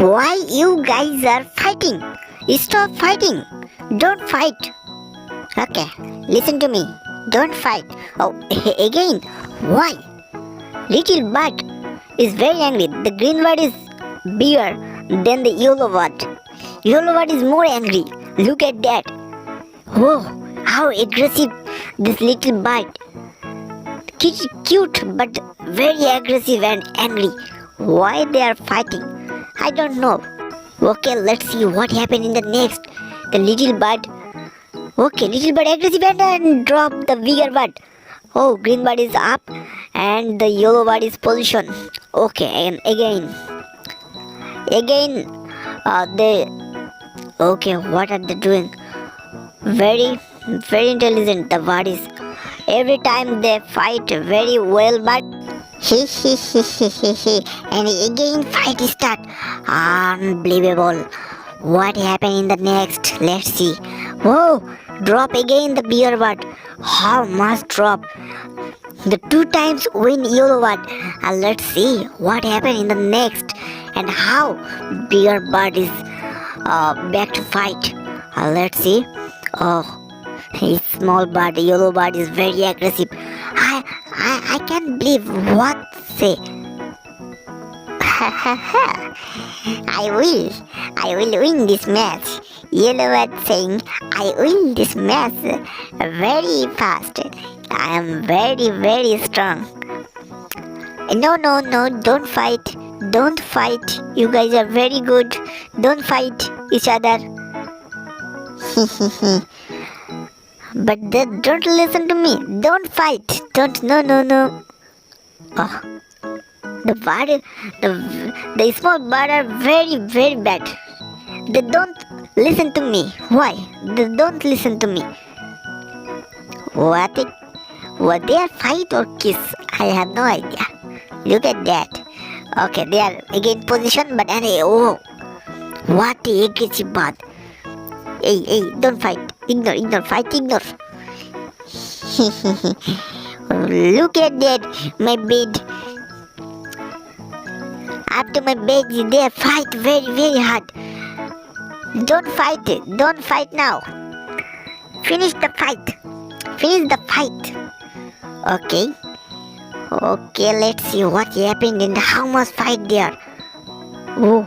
Why you guys are fighting? Stop fighting. Don't fight. Okay, listen to me. Don't fight. Oh, again. Why? Little bird is very angry. The green bird is bigger than the yellow bird. Yellow bird is more angry. Look at that. Whoa, how aggressive this little bird. Cute but very aggressive and angry. Why they are fighting? I don't know. Okay, let's see what happened in the next. The little bird. Okay, little bird aggressive and drop the bigger bird. Oh, green bird is up and the yellow bird is position. Okay, and again, they. Okay, what are they doing? Very intelligent. The bird is. Every time they fight very well, but and again fight start. Unbelievable. What happened in the next? Let's see. Whoa! Drop again the beer bird. How much drop? The 2 times win yellow bird. Let's see what happened in the next and how beer bird is back to fight. Let's see. Oh, his small bird, yellow bird is very aggressive. I can't believe what say. I will win this match. Yellow bird saying, I win this match very fast. I am very strong. No, don't fight. Don't fight. You guys are very good. Don't fight each other. But they don't listen to me. Don't fight. Don't. No. Oh, the small bird are very bad. They don't listen to me. Why? They don't listen to me. What they are fight or kiss? I have no idea. Look at that. Okay, they are again position, but anyway, oh, what a aggressive bird. Hey, don't fight. Ignore, fight, ignore. Look at that, my bed. After my bed, they fight very hard. Don't fight now. Finish the fight. Okay, let's see what happened and how much fight there. Oh,